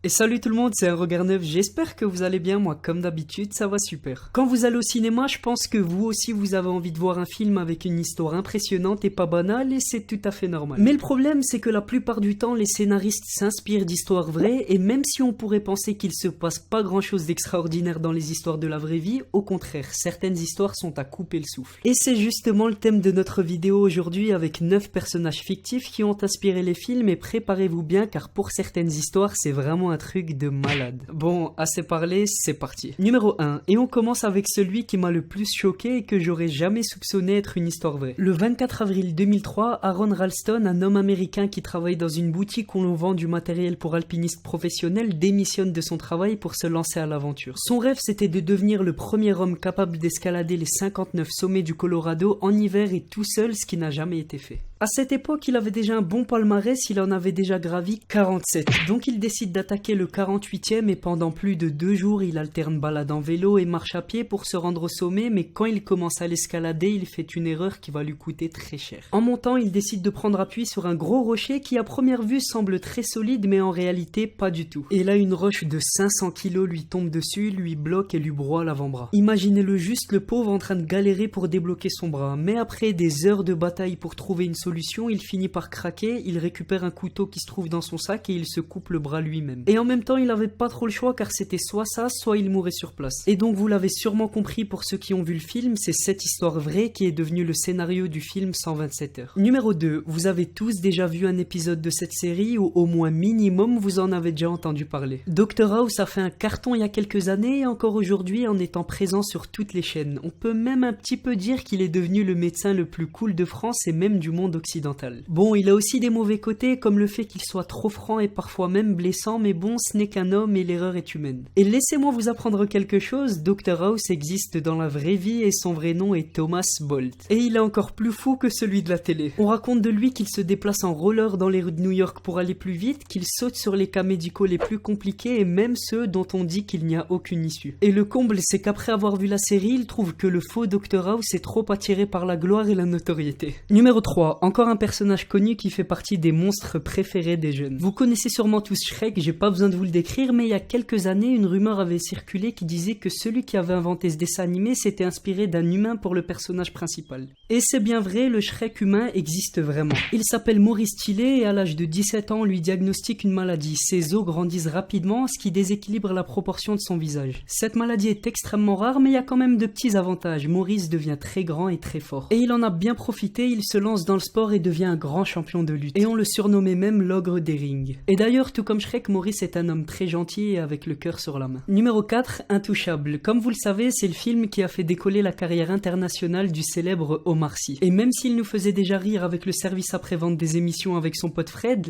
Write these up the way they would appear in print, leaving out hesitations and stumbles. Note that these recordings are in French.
Et salut tout le monde, c'est un regard neuf, j'espère que vous allez bien, moi comme d'habitude ça va super. Quand vous allez au cinéma, je pense que vous aussi vous avez envie de voir un film avec une histoire impressionnante et pas banale et c'est tout à fait normal. Mais le problème c'est que la plupart du temps les scénaristes s'inspirent d'histoires vraies et même si on pourrait penser qu'il se passe pas grand chose d'extraordinaire dans les histoires de la vraie vie, au contraire, certaines histoires sont à couper le souffle. Et c'est justement le thème de notre vidéo aujourd'hui avec 9 personnages fictifs qui ont inspiré les films et préparez-vous bien car pour certaines histoires c'est vraiment un truc de malade. Bon, assez parlé, c'est parti. Numéro 1, et on commence avec celui qui m'a le plus choqué et que j'aurais jamais soupçonné être une histoire vraie. Le 24 avril 2003, Aaron Ralston, un homme américain qui travaille dans une boutique où l'on vend du matériel pour alpinistes professionnels, démissionne de son travail pour se lancer à l'aventure. Son rêve c'était de devenir le premier homme capable d'escalader les 59 sommets du Colorado en hiver et tout seul, ce qui n'a jamais été fait. À cette époque, il avait déjà un bon palmarès, il en avait déjà gravi 47. Donc il décide d'attaquer le 48e et pendant plus de 2 jours, il alterne balade en vélo et marche à pied pour se rendre au sommet, mais quand il commence à l'escalader, il fait une erreur qui va lui coûter très cher. En montant, il décide de prendre appui sur un gros rocher qui à première vue semble très solide, mais en réalité pas du tout. Et là, une roche de 500 kg lui tombe dessus, lui bloque et lui broie l'avant-bras. Imaginez-le juste, le pauvre en train de galérer pour débloquer son bras, mais après des heures de bataille pour trouver une solution, il finit par craquer, il récupère un couteau qui se trouve dans son sac et il se coupe le bras lui-même. Et en même temps, il avait pas trop le choix car c'était soit ça, soit il mourait sur place. Et donc vous l'avez sûrement compris pour ceux qui ont vu le film, c'est cette histoire vraie qui est devenue le scénario du film 127 heures. Numéro 2, vous avez tous déjà vu un épisode de cette série ou au moins minimum vous en avez déjà entendu parler. Dr House a fait un carton il y a quelques années et encore aujourd'hui en étant présent sur toutes les chaînes. On peut même un petit peu dire qu'il est devenu le médecin le plus cool de France et même du monde occidental. Bon, il a aussi des mauvais côtés comme le fait qu'il soit trop franc et parfois même blessant, mais bon, ce n'est qu'un homme et l'erreur est humaine. Et laissez-moi vous apprendre quelque chose, Dr House existe dans la vraie vie et son vrai nom est Thomas Bolt. Et il est encore plus fou que celui de la télé. On raconte de lui qu'il se déplace en roller dans les rues de New York pour aller plus vite, qu'il saute sur les cas médicaux les plus compliqués et même ceux dont on dit qu'il n'y a aucune issue. Et le comble, c'est qu'après avoir vu la série, il trouve que le faux Dr House est trop attiré par la gloire et la notoriété. Numéro 3, encore un personnage connu qui fait partie des monstres préférés des jeunes. Vous connaissez sûrement tous Shrek, j'ai pas besoin de vous le décrire, mais il y a quelques années, une rumeur avait circulé qui disait que celui qui avait inventé ce dessin animé s'était inspiré d'un humain pour le personnage principal. Et c'est bien vrai, le Shrek humain existe vraiment. Il s'appelle Maurice Tillet et à l'âge de 17 ans, on lui diagnostique une maladie. Ses os grandissent rapidement, ce qui déséquilibre la proportion de son visage. Cette maladie est extrêmement rare, mais il y a quand même de petits avantages. Maurice devient très grand et très fort. Et il en a bien profité, il se lance dans le sport et devient un grand champion de lutte. Et on le surnommait même l'ogre des rings. Et d'ailleurs, tout comme Shrek, Maurice est un homme très gentil et avec le cœur sur la main. Numéro 4, Intouchable. Comme vous le savez, c'est le film qui a fait décoller la carrière internationale du célèbre Omar Sy. Et même s'il nous faisait déjà rire avec le service après-vente des émissions avec son pote Fred...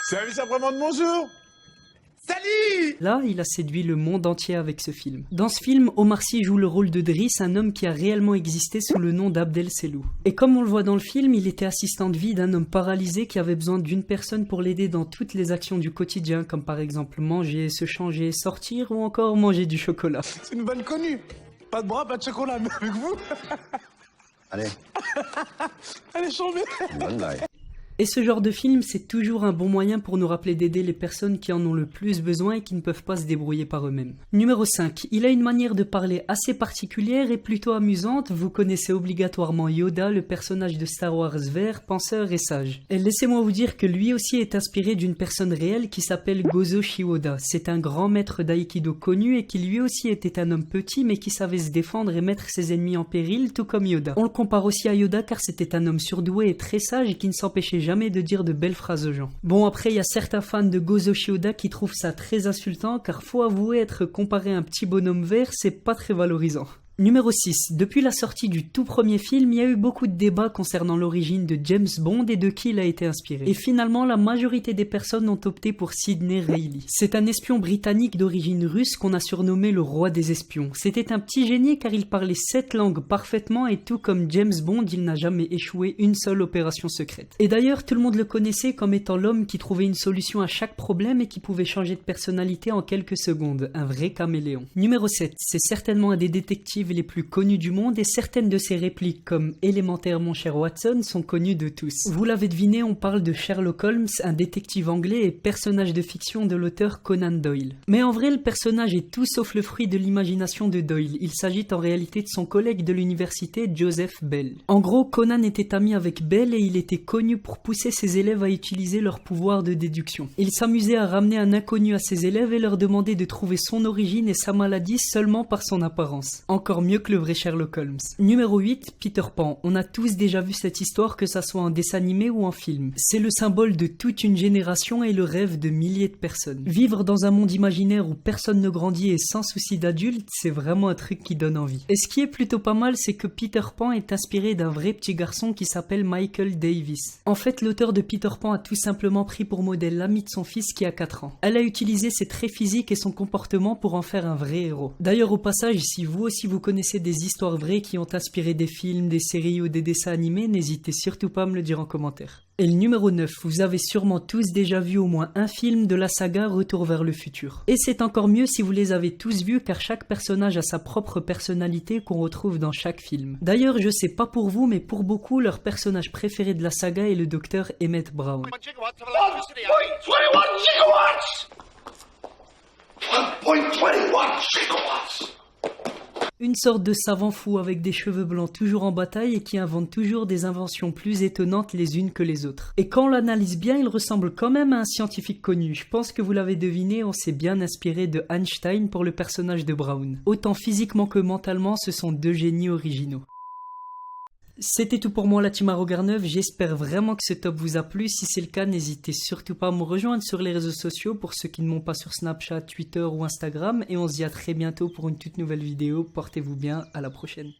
Service après-vente, bonjour! Salut! Là, il a séduit le monde entier avec ce film. Dans ce film, Omar Sy joue le rôle de Driss, un homme qui a réellement existé sous le nom d'Abdel Sellou. Et comme on le voit dans le film, il était assistant de vie d'un homme paralysé qui avait besoin d'une personne pour l'aider dans toutes les actions du quotidien, comme par exemple manger, se changer, sortir ou encore manger du chocolat. C'est une bonne connue. Pas de bras, pas de chocolat, mais avec vous. Allez, Allez, chambée. bonne blague. Et ce genre de film, c'est toujours un bon moyen pour nous rappeler d'aider les personnes qui en ont le plus besoin et qui ne peuvent pas se débrouiller par eux-mêmes. Numéro 5. Il a une manière de parler assez particulière et plutôt amusante. Vous connaissez obligatoirement Yoda, le personnage de Star Wars vert, penseur et sage. Et laissez-moi vous dire que lui aussi est inspiré d'une personne réelle qui s'appelle Gozo Shihoda. C'est un grand maître d'aïkido connu et qui lui aussi était un homme petit mais qui savait se défendre et mettre ses ennemis en péril, tout comme Yoda. On le compare aussi à Yoda car c'était un homme surdoué et très sage et qui ne s'empêchait jamais de dire de belles phrases aux gens. Bon, après il y a certains fans de Gozo Shihoda qui trouvent ça très insultant car faut avouer être comparé à un petit bonhomme vert, c'est pas très valorisant. Numéro 6. Depuis la sortie du tout premier film, il y a eu beaucoup de débats concernant l'origine de James Bond et de qui il a été inspiré. Et finalement, la majorité des personnes ont opté pour Sidney Reilly. C'est un espion britannique d'origine russe qu'on a surnommé le roi des espions. C'était un petit génie car il parlait 7 langues parfaitement et tout comme James Bond, il n'a jamais échoué une seule opération secrète. Et d'ailleurs, tout le monde le connaissait comme étant l'homme qui trouvait une solution à chaque problème et qui pouvait changer de personnalité en quelques secondes. Un vrai caméléon. Numéro 7. C'est certainement un des détectives détectives les plus connus du monde et certaines de ses répliques comme « Élémentaire mon cher Watson » sont connues de tous. Vous l'avez deviné, on parle de Sherlock Holmes, un détective anglais et personnage de fiction de l'auteur Conan Doyle. Mais en vrai, le personnage est tout sauf le fruit de l'imagination de Doyle. Il s'agit en réalité de son collègue de l'université Joseph Bell. En gros, Conan était ami avec Bell et il était connu pour pousser ses élèves à utiliser leur pouvoir de déduction. Il s'amusait à ramener un inconnu à ses élèves et leur demander de trouver son origine et sa maladie seulement par son apparence. Encore mieux que le vrai Sherlock Holmes. Numéro 8, Peter Pan. On a tous déjà vu cette histoire, que ça soit en dessin animé ou en film. C'est le symbole de toute une génération et le rêve de milliers de personnes. Vivre dans un monde imaginaire où personne ne grandit et sans souci d'adulte, c'est vraiment un truc qui donne envie. Et ce qui est plutôt pas mal, c'est que Peter Pan est inspiré d'un vrai petit garçon qui s'appelle Michael Davis. En fait, l'auteur de Peter Pan a tout simplement pris pour modèle l'ami de son fils qui a 4 ans. Elle a utilisé ses traits physiques et son comportement pour en faire un vrai héros. D'ailleurs, au passage, si vous aussi vous connaissez des histoires vraies qui ont inspiré des films, des séries ou des dessins animés, n'hésitez surtout pas à me le dire en commentaire. Et le numéro 9, vous avez sûrement tous déjà vu au moins un film de la saga Retour vers le futur. Et c'est encore mieux si vous les avez tous vus car chaque personnage a sa propre personnalité qu'on retrouve dans chaque film. D'ailleurs, je sais pas pour vous, mais pour beaucoup, leur personnage préféré de la saga est le docteur Emmett Brown. 1.21 gigawatts! Une sorte de savant fou avec des cheveux blancs toujours en bataille et qui invente toujours des inventions plus étonnantes les unes que les autres. Et quand on l'analyse bien, il ressemble quand même à un scientifique connu. Je pense que vous l'avez deviné, on s'est bien inspiré de Einstein pour le personnage de Brown. Autant physiquement que mentalement, ce sont deux génies originaux. C'était tout pour moi la team Arrogarneuf, j'espère vraiment que ce top vous a plu. Si c'est le cas, n'hésitez surtout pas à me rejoindre sur les réseaux sociaux pour ceux qui ne m'ont pas sur Snapchat, Twitter ou Instagram. Et on se dit à très bientôt pour une toute nouvelle vidéo. Portez-vous bien, à la prochaine.